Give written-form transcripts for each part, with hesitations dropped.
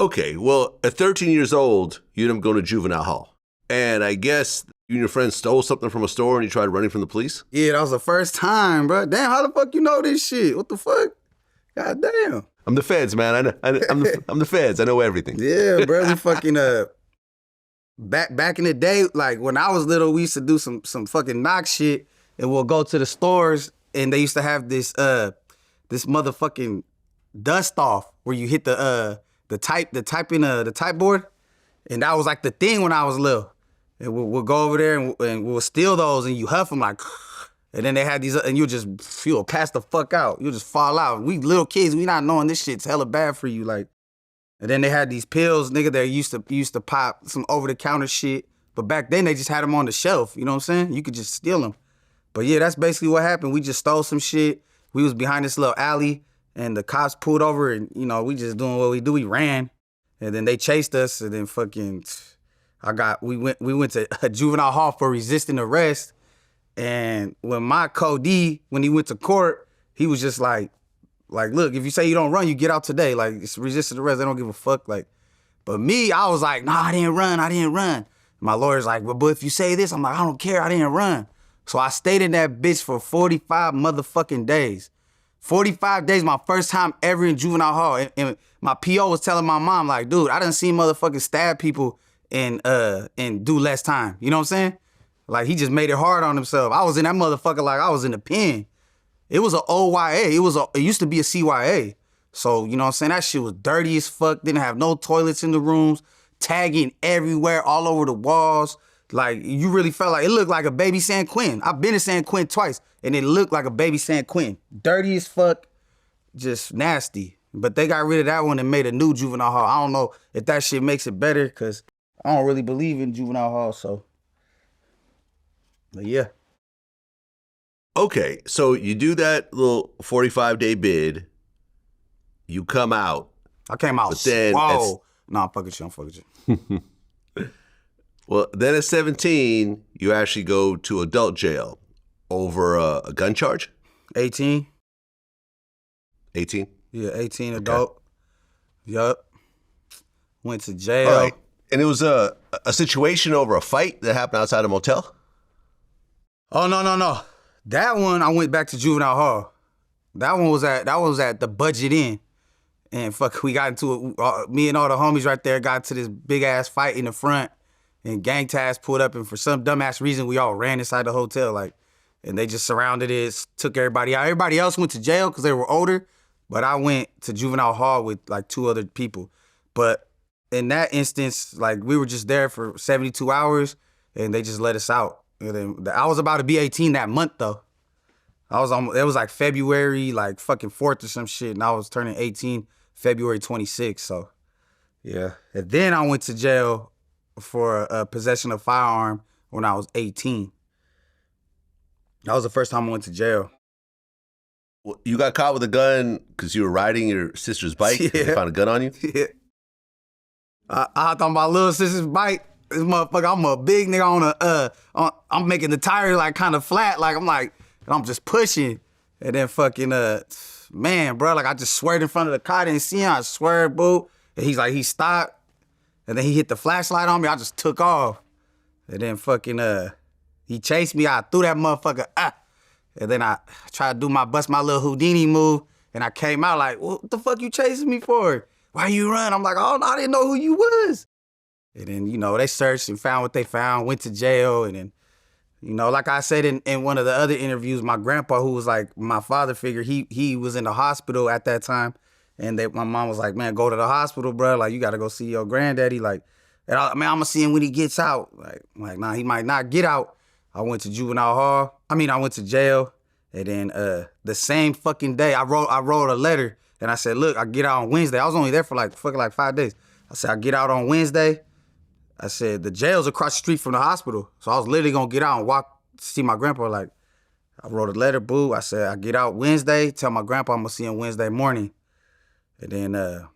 Okay, well, at 13 years old, you ended up going to juvenile hall. And I guess you and your friend stole something from a store and you tried running from the police? Yeah, that was the first time, bro. Damn, how the fuck you know this shit? What the fuck? God damn. I'm the feds, man. I'm the feds. I know everything. Yeah, bro. We fucking back in the day, like when I was little, we used to do some fucking knock shit, and we'll go to the stores, and they used to have this this motherfucking dust off where you hit the type board, and that was like the thing when I was little. And we'll go over there and we'll steal those, and you huff them like, and then they had these, and you'll pass the fuck out. You'll just fall out. We little kids, we not knowing this shit's hella bad for you, like. And then they had these pills, nigga, that used to pop some over-the-counter shit. But back then, they just had them on the shelf, you know what I'm saying? You could just steal them. But yeah, that's basically what happened. We just stole some shit. We was behind this little alley, and the cops pulled over, and, you know, we just doing what we do. We ran, and then they chased us, and then fucking, we went to a juvenile hall for resisting arrest. And when my co-D, when he went to court, he was just like, look, if you say you don't run, you get out today. Like, it's resisting arrest. They don't give a fuck. Like, but me, I was like, nah, I didn't run. My lawyer's like, well, but if you say this, I'm like, I don't care. I didn't run. So I stayed in that bitch for 45 motherfucking days. 45 days, my first time ever in juvenile hall. And my PO was telling my mom, like, dude, I done seen motherfucking stab people and do less time. You know what I'm saying? Like, he just made it hard on himself. I was in that motherfucker like I was in the pen. It was an OYA. It used to be a CYA. So, you know what I'm saying? That shit was dirty as fuck. Didn't have no toilets in the rooms. Tagging everywhere, all over the walls. Like, you really felt like, it looked like a Baby San Quentin. I've been to San Quentin twice, and it looked like a Baby San Quentin. Dirty as fuck, just nasty. But they got rid of that one and made a new juvenile hall. I don't know if that shit makes it better, because I don't really believe in juvenile hall, so. But yeah. Okay, so you do that little 45-day bid. You come out. I came out. But then whoa. No, I'm fucking you. Well, then at 17, you actually go to adult jail over a gun charge? 18. 18? Yeah, 18 adult. Yup. Went to jail. All right. And it was a situation over a fight that happened outside a motel? Oh, no. That one, I went back to juvenile hall. That one was at the Budget Inn. And fuck, we got into it. Me and all the homies right there got into this big ass fight in the front. And gang task pulled up, and for some dumbass reason, we all ran inside the hotel, like, and they just surrounded it, took everybody out. Everybody else went to jail because they were older, but I went to juvenile hall with like 2 other people. But in that instance, like, we were just there for 72 hours, and they just let us out. And then I was about to be 18 that month though. It was like February, like fucking 4th or some shit, and I was turning 18 February 26th. So yeah, and then I went to jail for possession of firearm when I was 18. That was the first time I went to jail. Well, you got caught with a gun because you were riding your sister's bike? Yeah. And they found a gun on you? Yeah. I hopped on my little sister's bike. This motherfucker, I'm a big nigga I'm making the tire like kind of flat. Like, I'm just pushing. And then fucking, man, bro, like I just swerved in front of the car. I didn't see him. I swerved, boo. And he stopped. And then he hit the flashlight on me. I just took off. And then fucking, he chased me. I threw that motherfucker, And then I tried to bust my little Houdini move. And I came out like, what the fuck you chasing me for? Why you run? I'm like, oh, no, I didn't know who you was. And then, you know, they searched and found what they found, went to jail. And then, you know, like I said in one of the other interviews, my grandpa, who was like my father figure, he was in the hospital at that time. And my mom was like, man, go to the hospital, bro. Like, you got to go see your granddaddy. Like, and I'm going to see him when he gets out. Like, nah, he might not get out. I went to juvenile hall. I went to jail. And then the same fucking day, I wrote a letter. And I said, look, I get out on Wednesday. I was only there for like 5 days. I said, I get out on Wednesday. I said, the jail's across the street from the hospital. So I was literally going to get out and walk to see my grandpa. Like, I wrote a letter, boo. I said, I get out Wednesday, tell my grandpa I'm going to see him Wednesday morning. And then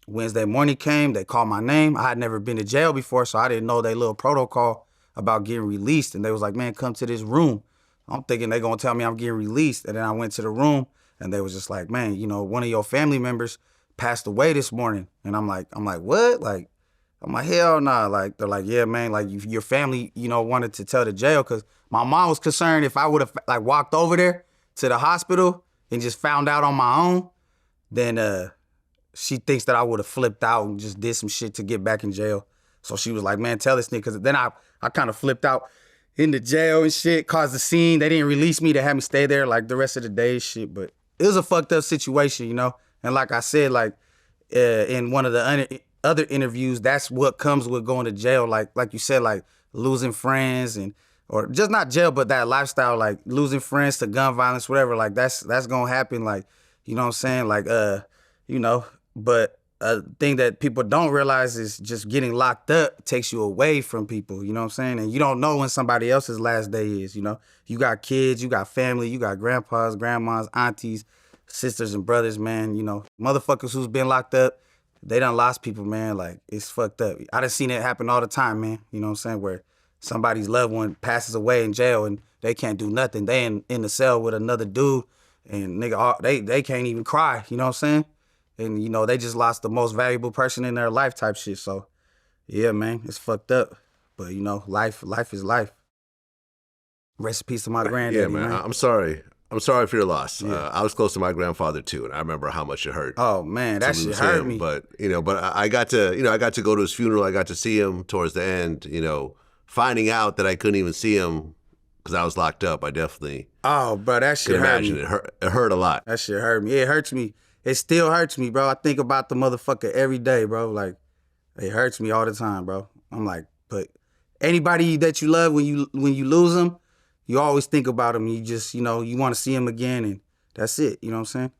Wednesday morning came, they called my name. I had never been to jail before, so I didn't know their little protocol about getting released. And they was like, man, come to this room. I'm thinking they going to tell me I'm getting released. And then I went to the room, and they was just like, man, you know, one of your family members passed away this morning. And I'm like, what? Like, I'm like, hell nah. Like, they're like, yeah, man, like your family, you know, wanted to tell the jail because my mom was concerned if I would have like walked over there to the hospital and just found out on my own, then she thinks that I would have flipped out and just did some shit to get back in jail. So she was like, man, tell this nigga, because then I kind of flipped out in the jail and shit, caused a scene. They didn't release me. They had me stay there like the rest of the day and shit. But it was a fucked up situation, you know? And like I said, like in one of the other interviews, that's what comes with going to jail. Like you said, like losing friends or just not jail, but that lifestyle, like losing friends to gun violence, whatever. Like that's gonna happen. Like, you know what I'm saying? Like, you know, but a thing that people don't realize is just getting locked up takes you away from people, you know what I'm saying? And you don't know when somebody else's last day is, you know? You got kids, you got family, you got grandpas, grandmas, aunties, sisters and brothers, man, you know. Motherfuckers who's been locked up, they done lost people, man. Like, it's fucked up. I done seen it happen all the time, man, you know what I'm saying? Where somebody's loved one passes away in jail and they can't do nothing. They in the cell with another dude and nigga, they can't even cry, you know what I'm saying? And, you know, they just lost the most valuable person in their life type shit. So, yeah, man, it's fucked up. But, you know, life is life. Rest in peace to my granddaddy, yeah, man. I'm sorry. I'm sorry for your loss. Yeah. I was close to my grandfather, too, and I remember how much it hurt. Oh, man, that shit hurt me. But, you know, I got to go to his funeral. I got to see him towards the end, you know, finding out that I couldn't even see him because I was locked up. I definitely bro, that shit hurt me. It hurt a lot. That shit hurt me. It hurts me. It still hurts me, bro. I think about the motherfucker every day, bro. Like, it hurts me all the time, bro. I'm like, but anybody that you love, when you lose them, you always think about them. You just, you know, you want to see them again, and that's it. You know what I'm saying?